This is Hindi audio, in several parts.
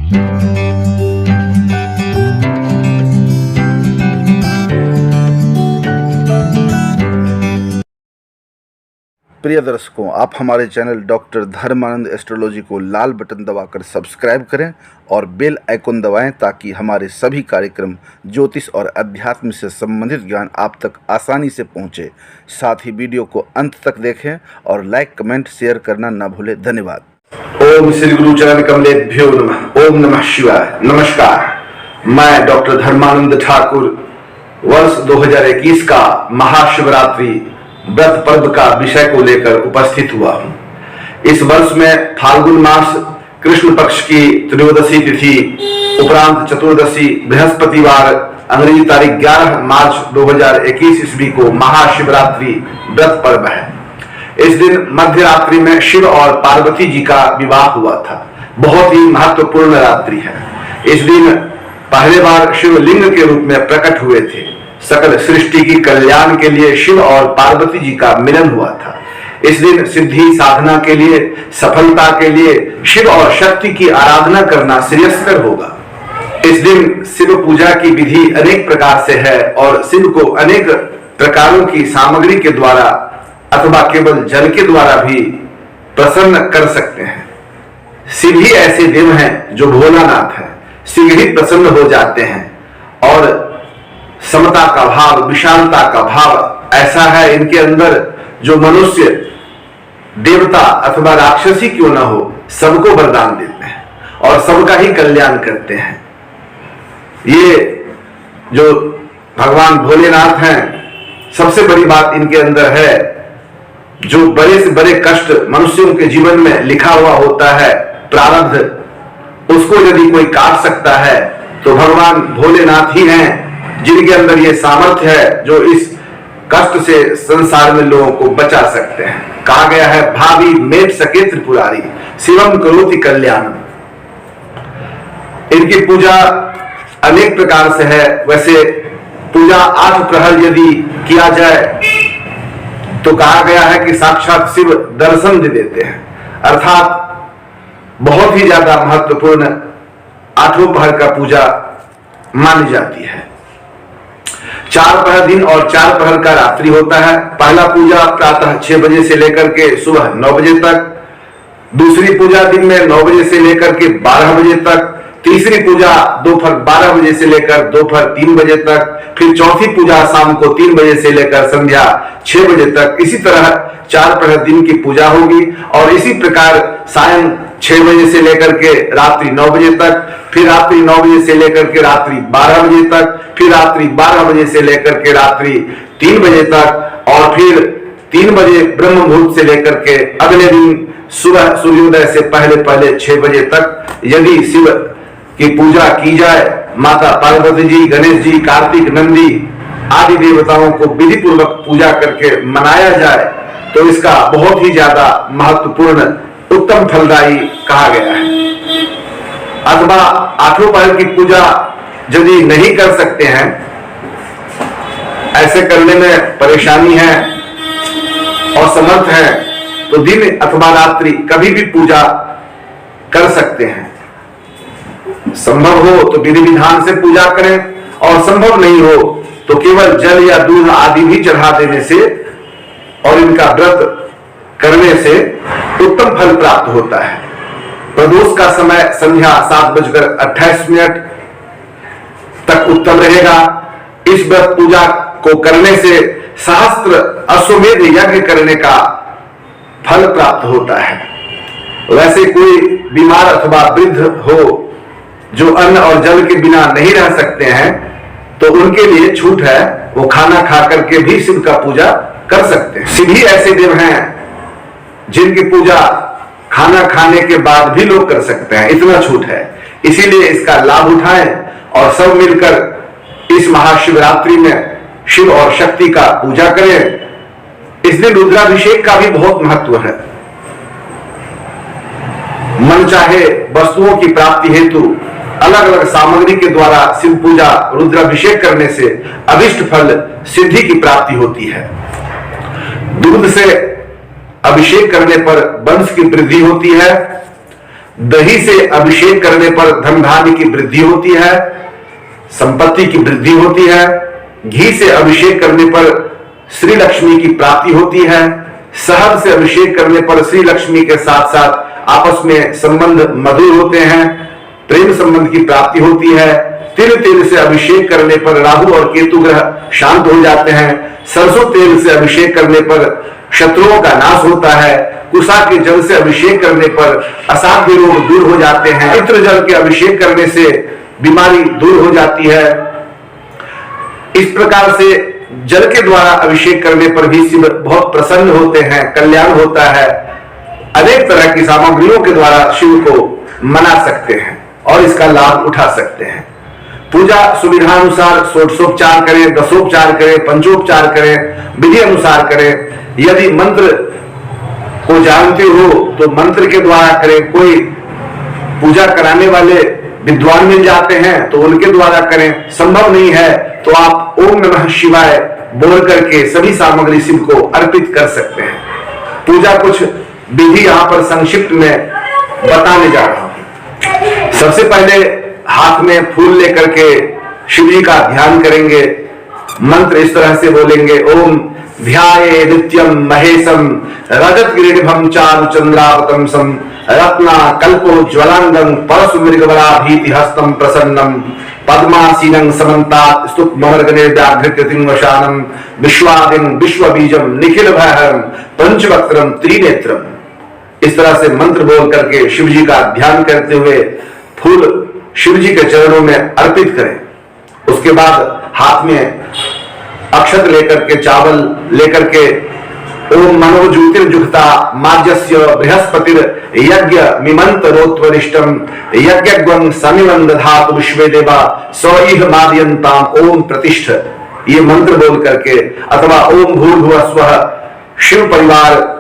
प्रिय दर्शकों, आप हमारे चैनल डॉक्टर धर्मानंद एस्ट्रोलॉजी को लाल बटन दबाकर सब्सक्राइब करें और बेल आइकन दबाएं ताकि हमारे सभी कार्यक्रम ज्योतिष और अध्यात्म से संबंधित ज्ञान आप तक आसानी से पहुंचे। साथ ही वीडियो को अंत तक देखें और लाइक, कमेंट, शेयर करना न भूलें। धन्यवाद। ओम श्री गुरु चरण कमलेभ्यो नमः। ओम नमः शिवाय। नमस्कार, मैं डॉक्टर धर्मानंद ठाकुर वर्ष 2021 का महाशिवरात्रि व्रत पर्व का विषय को लेकर उपस्थित हुआ हूँ। इस वर्ष में फाल्गुन मास कृष्ण पक्ष की त्रयोदशी तिथि उपरांत चतुर्दशी बृहस्पतिवार अंग्रेजी तारीख 11 मार्च 2021 ईस्वी को महाशिवरात्रि व्रत पर्व है। इस दिन मध्य रात्रि में शिव और पार्वती जी का विवाह हुआ था। बहुत ही महत्वपूर्ण रात्रि है। इस दिन पहले बार शिवलिंग के रूप में प्रकट हुए थे। सकल सृष्टि की कल्याण के लिए शिव और पार्वती जी का मिलन हुआ था। इस दिन सिद्धि साधना के लिए, सफलता के लिए शिव और शक्ति की आराधना करना श्रेयस्कर होगा। इस दिन शिव पूजा की विधि अनेक प्रकार से है और शिव को अनेक प्रकारों की सामग्री के द्वारा अथवा केवल जल के द्वारा भी प्रसन्न कर सकते हैं। शिव ही ऐसे देव हैं जो भोलानाथ है, शीघ्र ही प्रसन्न हो जाते हैं और समता का भाव, विशालता का भाव ऐसा है इनके अंदर जो मनुष्य, देवता अथवा राक्षसी क्यों ना हो, सबको वरदान देते हैं और सबका ही कल्याण करते हैं। ये जो भगवान भोलेनाथ हैं, सबसे बड़ी बात इनके अंदर है, जो बड़े से बड़े कष्ट मनुष्यों के जीवन में लिखा हुआ होता है, प्रारब्ध, उसको यदि कोई काट सकता है तो भगवान भोलेनाथ ही हैं जिनके अंदर ये सामर्थ्य है जो इस कष्ट से संसार में लोगों को बचा सकते हैं। कहा गया है, भावी मेट सके त्रिपुरारी शिवम करोति कल्याण। इनकी पूजा अनेक प्रकार से है। वैसे पूजा 8 प्रहर यदि किया जाए तो कहा गया है कि साक्षात शिव दर्शन दे देते हैं, अर्थात बहुत ही ज्यादा महत्वपूर्ण 8 प्रहर का पूजा मानी जाती है। 4 प्रहर दिन और 4 प्रहर का रात्रि होता है। पहला पूजा प्रातः 6 बजे से लेकर के सुबह 9 बजे तक, दूसरी पूजा दिन में 9 बजे से लेकर के 12 बजे तक, तीसरी पूजा दोपहर 12 बजे से लेकर दोपहर 3 बजे तक, फिर चौथी पूजा शाम को 3 बजे से लेकर संध्या 6 बजे तक। इसी तरह 4 प्रहर दिन की पूजा होगी और इसी प्रकार सायं 6 बजे से लेकर के रात्रि 9 बजे तक, फिर रात्रि 9 बजे से लेकर के रात्रि 12 बजे तक, फिर रात्रि 12 बजे से लेकर के रात्रि 3 बजे तक और फिर 3 बजे ब्रह्म मुहूर्त से लेकर के अगले दिन सुबह सूर्योदय से पहले पहले 6 बजे तक यदि शिव की पूजा की जाए, माता पार्वती जी, गणेश जी, कार्तिक, नंदी आदि देवताओं को विधि पूर्वक पूजा करके मनाया जाए तो इसका बहुत ही ज्यादा महत्वपूर्ण, उत्तम फलदायी कहा गया है। अथवा 8 प्रहर की पूजा यदि नहीं कर सकते हैं, ऐसे करने में परेशानी है और समर्थ है, तो दिन अथवा रात्रि कभी भी पूजा कर सकते हैं। संभव हो तो विधि विधान से पूजा करें और संभव नहीं हो तो केवल जल या दूध आदि भी चढ़ा देने से और इनका व्रत करने से उत्तम फल प्राप्त होता है। प्रदोष का समय संध्या 7:28 तक उत्तम रहेगा। इस व्रत पूजा को करने से सहस्त्र अश्वमेध यज्ञ करने का फल प्राप्त होता है। वैसे कोई बीमार अथवा वृद्ध हो जो अन्न और जल के बिना नहीं रह सकते हैं तो उनके लिए छूट है, वो खाना खा करके भी शिव का पूजा कर सकते हैं। शिव ही ऐसे देव हैं जिनकी पूजा खाना खाने के बाद भी लोग कर सकते हैं, इतना छूट है। इसीलिए इसका लाभ उठाएं और सब मिलकर इस महाशिवरात्रि में शिव और शक्ति का पूजा करें। इस दिन रुद्राभिषेक का भी बहुत महत्व है। मन चाहे वस्तुओं की प्राप्ति हेतु अलग अलग सामग्री के द्वारा शिव पूजा, रुद्राभिषेक करने से अभिष्ट फल सिद्धि की प्राप्ति होती है। दूध से अभिषेक करने पर वंश की वृद्धि होती है। दही से अभिषेक करने पर धन धान्य की वृद्धि होती है, संपत्ति की वृद्धि होती है। घी से अभिषेक करने पर श्री लक्ष्मी की प्राप्ति होती है। शहद से अभिषेक करने पर श्री लक्ष्मी के साथ साथ आपस में संबंध मधुर होते हैं, प्रेम संबंध की प्राप्ति होती है। तेल से अभिषेक करने पर राहु और केतु ग्रह शांत हो जाते हैं। सरसों तेल से अभिषेक करने पर शत्रुओं का नाश होता है। कुशा के जल से अभिषेक करने पर असाध्य रोग दूर हो जाते हैं। पवित्र जल के अभिषेक करने से बीमारी दूर हो जाती है। इस प्रकार से जल के द्वारा अभिषेक करने पर भी शिव बहुत प्रसन्न होते हैं, कल्याण होता है। अनेक तरह की सामग्रियों के द्वारा शिव को मना सकते हैं और इसका लाभ उठा सकते हैं। पूजा सुविधा अनुसार षोडशोपचार करें, दशोपचार करें, पंचोपचार करें, विधि अनुसार करें। यदि मंत्र को जानते हो तो मंत्र के द्वारा करें। कोई पूजा कराने वाले विद्वान मिल जाते हैं तो उनके द्वारा करें। संभव नहीं है तो आप ओम नमः शिवाय बोल करके सभी सामग्री शिव को अर्पित कर सकते हैं। पूजा कुछ विधि यहां पर संक्षिप्त में बताने जा रहा हूं। सबसे पहले हाथ में फूल लेकर के शिव जी का ध्यान करेंगे। मंत्र इस तरह से बोलेंगे, ओम ध्याये नित्यम महेशम रजत गिरिभम चारु चंद्रावतंसम रत्ना कल्पो ज्वलांगं परशु मृगवरा भीति हस्तम प्रसन्नम पद्मासीनं समन्तात स्तुतमर्गनिर्व्याघ्रकृतिं वशानं विश्वादिं विश्वबीजं निखिल भयहरं पंचवक्त्रं त्रिनेत्रम। इस तरह से मंत्र बोल करके शिव जी का ध्यान करते हुए फूल शिव जी के चरणों में अर्पित करें। उसके बाद हाथ में अक्षत लेकर के, चावल लेकर के ओम मनो ज्योतिर्जुक्ता माज्यस्य बृहस्पतिर यज्ञ मिमंत रोत्वरिष्टम यज्ञग्वं समिवं दधातु विश्वे देवा सौइह मादयन्ताम ओम प्रतिष्ठ। ये मंत्र बोल करके अथवा ओम भूर्भुवः स्वः शिव परिवार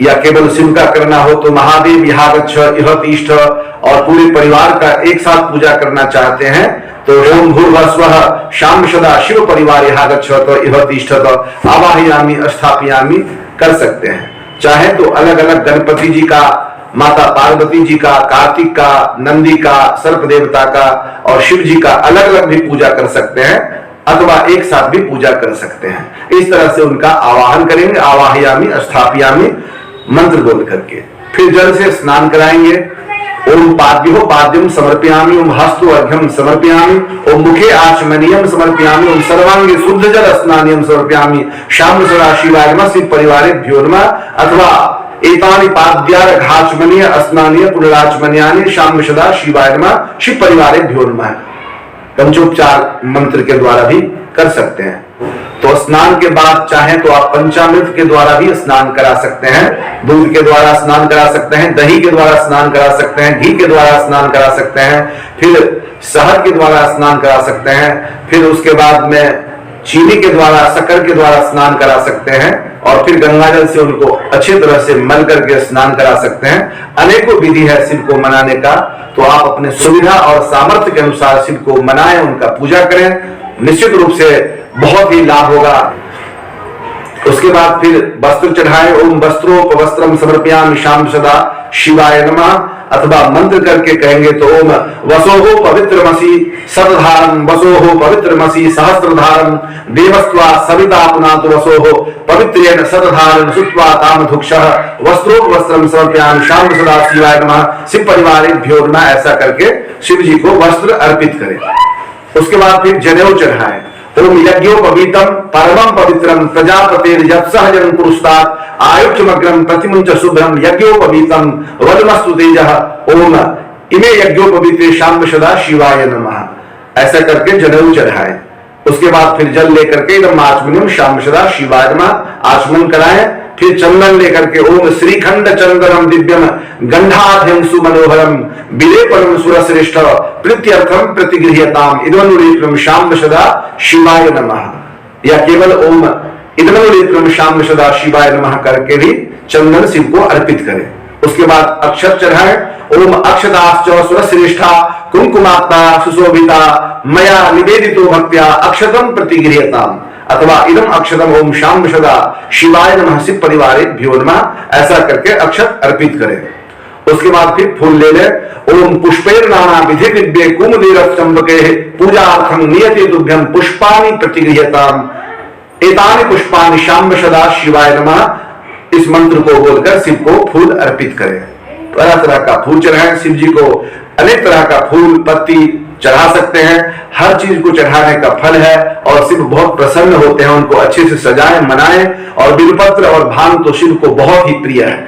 या केवल शिव का करना हो तो महादेव यहाँ गच्छ इह तिष्ठ, और पूरे परिवार का एक साथ पूजा करना चाहते हैं तो ओम भूर्भुवः स्वः शाम सदा शिव परिवार यहाँ गच्छ इह तिष्ठ आवाहयामि स्थापयामि कर सकते हैं। चाहे तो अलग अलग गणपति जी का, माता पार्वती जी का, कार्तिक का, नंदी का, सर्प देवता का और शिव जी का अलग अलग भी पूजा कर सकते हैं अथवा एक साथ भी पूजा कर सकते हैं। इस तरह से उनका आवाहन करेंगे, आवाहयामि स्थापयामि मंत्र बोल करके। फिर जल से स्नान कराएंगे। ओम पाद्यो पाद्यम समर्पयामि, ओम हस्तो अर्घ्यम समर्पयामि, ओम मुखे आचमनीयम समर्पयामि, ओम सर्वांगे शुद्ध जल स्नानियम समर्पयामि, शाम सदा शिवाय नमः शिव परिवारेभ्यो नमः। अथवा एतानि पाद्यार्घाचमनीय स्नानीय पुनराचमनीयानि शाम सदा शिवाय नमः शिव परिवारेभ्यो नमः पंचोपचार मंत्र के द्वारा भी कर सकते हैं। तो स्नान के बाद चाहे तो आप पंचामृत के द्वारा भी स्नान करा सकते हैं, दूध के द्वारा स्नान करा सकते हैं, दही के द्वारा स्नान करा सकते हैं, घी के द्वारा स्नान करा सकते हैं, फिर शहद के द्वारा स्नान करा सकते हैं, फिर उसके बाद में चीनी के द्वारा, शक्कर के द्वारा स्नान करा सकते हैं और फिर गंगाजल से उनको अच्छी तरह से मल करके स्नान करा सकते हैं। अनेकों विधि है शिव को मनाने का, तो आप अपने सुविधा और सामर्थ्य के अनुसार शिव को मनाएं, उनका पूजा करें। निश्चित रूप से बहुत ही लाभ होगा। उसके बाद फिर वस्त्र चढ़ाए। ओम वस्त्रोपवस्त्रम समर्पयामि शाम सदा शिवाय नमः। अथवा मंत्र करके कहेंगे तो ओम वसोहो पवित्रमसि सतधारम वसोहो पवित्रमसि सहस्त्रधारम देवस्त्वा सविता पुनातु वसोहो पवित्रेण सतधारम सुत्वा तामधुक्षः वस्त्रोपवस्त्रम समर्पयामि शाम सदा शिवाय नमः शिव परिवारेभ्यो नमः। ऐसा करके शिव जी को वस्त्र अर्पित करें। उसके बाद फिर जनेऊ चढ़ाएं। ओम यज्ञोपवीतम परमं पवित्रम प्रजापतिर्यत्सहजं पुरुस्तात् आयुष्यमग्रं प्रतिमुंच शुभ्रम यज्ञोपवीतम वदमस्तु तेजः ओम इमे यज्ञोपवीते शाम सदा शिवाय नमः। ऐसा करके जनेऊ चढ़ाएं। उसके बाद फिर जल लेकर के इदम आचमनीयम शाम सदा शिवाय नमः आचमन कराएं। फिर चंदन लेकर के ओम श्रीखंड चंदनम दिव्यम गंधाध्यं सुमनोहरम विलेपनम सुरश्रेष्ठ प्रीत्यर्थम प्रतिगृह्यताम इदमनुलेपनम शाम सदा शिवाय नमः। या केवल ओम इदमनुलेपनम शाम सदा शिवाय नमः करके भी चंदन शिव को अर्पित करें। उसके बाद अक्षत चढ़ाएं। ओम अक्षताश्च सुरश्रेष्ठा कुंकुमात्मा सुशोभिता मया निवेदितो भक्त्या अक्षतम प्रतिगृह्यताम। अथवा इदम अक्षतम ओम शाम सदा शिवाय नमः शिव परिवारेभ्यो नमः। ऐसा करके अक्षत अर्पित करें। उसके बाद फिर फूल ले ले। ओम पुष्पेर नाना विधि दिव्ये कुमुदेर चंबके पूजार्थं नियते तुभ्यं पुष्पाणि प्रतिगृह्यताम् एतानि पुष्पाणि शाम्ब सदा शिवाय नमः। इस मंत्र को बोलकर शिव को फूल अर्पित करें। तरह तरह का फूल चढ़ाएं शिव जी को, अनेक तरह का फूल पत्ती चढ़ा सकते हैं। हर चीज को चढ़ाने का फल है और शिव बहुत प्रसन्न होते हैं। उनको अच्छे से सजाएं, मनाएं। और बिल्वपत्र और भांग तो शिव को बहुत ही प्रिय है।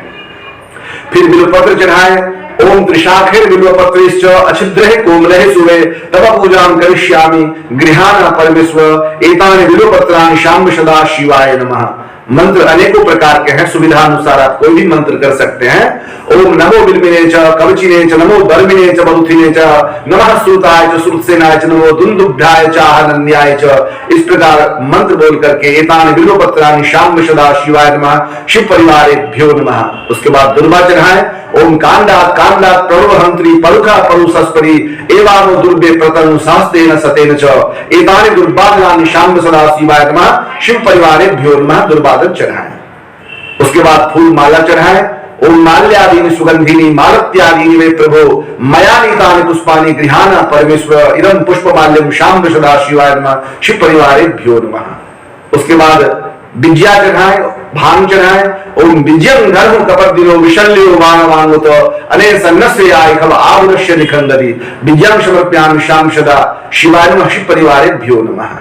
फिर बिल्वपत्र चढ़ाएं। ओम त्रिशाखेर बिल्वपत्रेश्च अछिद्रहे कोमलहे शुभे तव पूजां करिष्यामि गृहाण परमेश्वर एतानि बिल्वपत्राणि शाम्ब सदा शिवाय नमः। मंत्र अनेकों प्रकार के हैं, सुविधा अनुसार आप कोई भी मंत्र कर सकते हैं। ओम नमो बिल्विने च कवचिने च नमो बर्मिने च बरुथिने च नमः श्रुताय च श्रुतसेनाय च नमो दुंदुभ्याय च आनंद्याय च। इस प्रकार मंत्र बोल करके एतानि बिल्वपत्राणि शाम्ब सदा शिवाय नमः शिव परिवारेभ्यो नमः। उसके बाद दुर्वा चढ़ाएं। ओम कांडात कांडात प्रवहंत्री परुखा परुसस्परि एवानो दुर्बे प्रतनु सहस्तेन सतेन च एतानि दुर्बादनानि शाम्ब सदा शिवाय नमः शिव परिवारेभ्यो नमः। दुर्बादन चढ़ाएं। उसके बाद फूल माला चढ़ाएं। ओम माल्यादीनि सुगंधिनी मालत्यादीनि वे प्रभो मया नीतानि पुष्पाणि गृहाण परमेश्वर इदं पुष्पमाल्यं शाम्ब सदा शिवाय नमः शिव परिवारेभ्यो नमः। उसके बाद विद्या चढ़ाएं, भांग चढ़ाएं। ओम विजयं धर्म कपदिनो विशल्यो वानवानुत अने सन्नस्याय खव आवृष्य निखंदति विजयं समर्पयामि शाम सदा शिवाय नमः शिव परिवारेभ्यो नमः।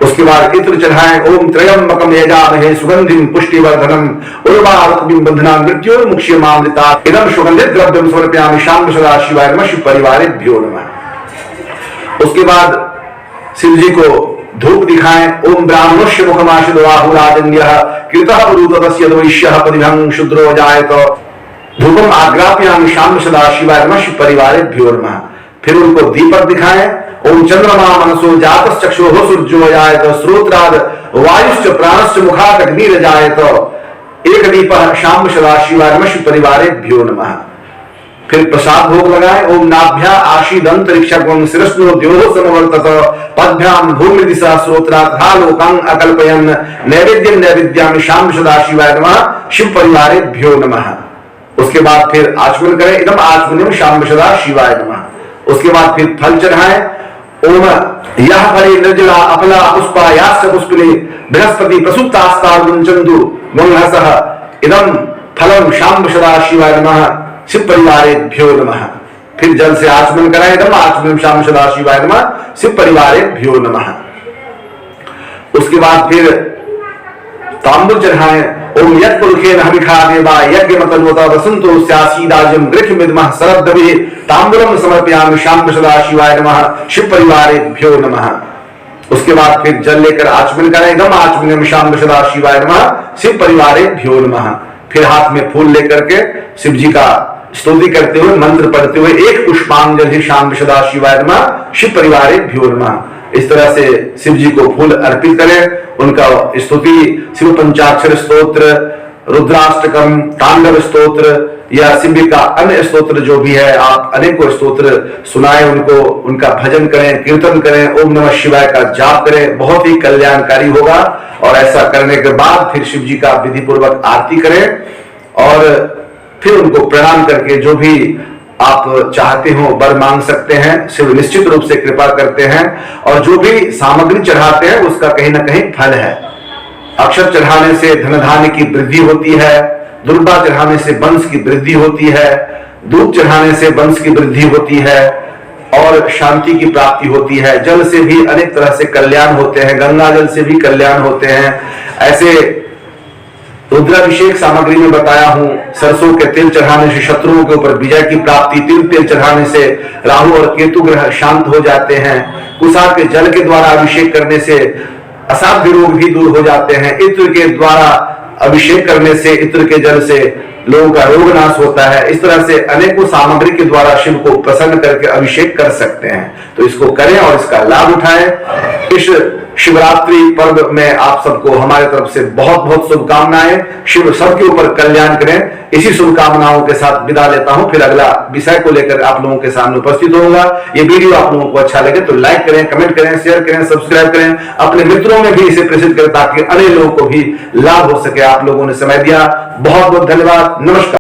उसके बाद इत्र चढ़ाएं। ओम त्रयंबकम यजामहे सुगंधिम पुष्टिवर्धनम उर्वारुकमिं बंधना मृत्योर्मुक्ष्यमामृता इदं सुगंधित द्रव्यं समर्पयामि शाम सदा शिवाय नमः शिव परिवारेभ्यो नमः। उसके बाद शिव जी को धूप दिखाएं। ओम ब्राह्मणस्य मुखमाशिदवाहुराजन्यः कृतः पुरुतस्य द्वैष्यः परिभं शूद्रो जायत धूपम आग्राप्यामि शाम सदा शिवाय नमः शिव परिवारेभ्यो नमः। फिर उनको दीपक दिखाएं। ओम चंद्रमा मनसो जातश्च चक्षुः सूर्यो जायत श्रोत्राद वायुश्च प्राणश्च मुखात् अग्निर्जायत एक दीपः शाम सदा शिवाय नमः शिव परिवारेभ्यो नमः। फिर प्रसाद भोग लगाए। ओम नाभ्या आशीदंतरिक्षकं शिरस्नो द्योः समवर्तत पद्भ्याम भूमि दिशा श्रोत्रात् लोकं अकल्पयन् नैवेद्यं नैवेद्यामि शाम सदा शिवाय नमः शिव परिवारेभ्यो नमः। उसके बाद फिर आचमन करें। इदम आचमनम शाम सदा शिवाय नमः। उसके बाद फिर फल चढ़ाएं। ओम यह फले निर्जला अपला पुष्पा यास्य पुष्पिने बृहस्पति प्रसुप्तास्ता मुञ्चन्तु मंहसः इदम फलम शाम सदा शिवाय नमः शिव परिवारेभ्यो नमः। फिर जल से आचमन कराएं। इदम आचमनम शाम सदा शिवाय नमः शिव परिवारेभ्यो नमः। उसके बाद फिर तांबूल चढ़ाएं। ओम यत् पुरुषेण हविखा देवा यज्ञमतन्वत वसंतो स्यासीदाजं गृह्यमिदमः शरद्दभिः तांबूलम समर्पयामि शाम सदा शिवाय नमः शिव परिवारेभ्यो नमः। उसके बाद फिर जल लेकर आचमन करें। इदम आचमनम शाम सदा शिवाय नमः शिव परिवारेभ्यो नमः। फिर हाथ में फूल लेकर के शिव जी का स्तुति करते हुए मंत्र पढ़ते हुए एक पुष्पांजलि शाम सदा शिवाय नमः शिव परिवारेभ्यो नमः। इस तरह से शिव जी को फूल अर्पित करें। उनका स्तुति शिव पंचाक्षर स्तोत्र, रुद्राष्टकम, तांडव स्तोत्र या शिव का अन्य स्तोत्र जो भी है, आप अनेकों स्तोत्र सुनाएं उनको, उनका भजन करें, कीर्तन करें, ओम नमः शिवाय का जाप करें। बहुत ही कल्याणकारी होगा। और ऐसा करने के बाद फिर शिव जी का विधि पूर्वक आरती करें और फिर उनको प्रणाम करके जो भी आप चाहते हो वर मांग सकते हैं। शिव निश्चित रूप से कृपा करते हैं और जो भी सामग्री चढ़ाते हैं उसका कहीं ना कहीं फल है। अक्षत चढ़ाने से धन धान्य की वृद्धि होती है, दुर्वा चढ़ाने से वंश की वृद्धि होती है, दूध चढ़ाने से वंश की वृद्धि होती है और शांति की प्राप्ति होती है। जल से भी अनेक तरह से कल्याण होते हैं, गंगा जल से भी कल्याण होते हैं। ऐसे रुद्राभिषेक सामग्री में बताया हूं, सरसों के तेल चढ़ाने से शत्रुओं के ऊपर विजय की प्राप्ति, तिल तेल चढ़ाने से राहु और केतु ग्रह शांत हो जाते हैं, कुशा के जल के द्वारा अभिषेक करने से असाध्य रोग भी दूर हो जाते हैं, इत्र के द्वारा अभिषेक करने से, इत्र के जल से लोगों का रोग नाश होता है। इस तरह से अनेकों सामग्री के द्वारा शिव को प्रसन्न करके अभिषेक कर सकते हैं। तो इसको करें और इसका लाभ उठाएं। इस शिवरात्रि पर्व में आप सबको हमारे तरफ से बहुत बहुत शुभकामनाएं। शिव सबके ऊपर कल्याण करें। इसी शुभकामनाओं के साथ विदा लेता हूं। फिर अगला विषय को लेकर आप लोगों के सामने उपस्थित होऊंगा। ये वीडियो आप लोगों को अच्छा लगे तो लाइक करें, कमेंट करें, शेयर करें, सब्सक्राइब करें, अपने मित्रों में भी इसे प्रेषित करें ताकि अन्य लोगों को भी लाभ हो सके। आप लोगों ने समय दिया, बहुत बहुत धन्यवाद। नमस्कार।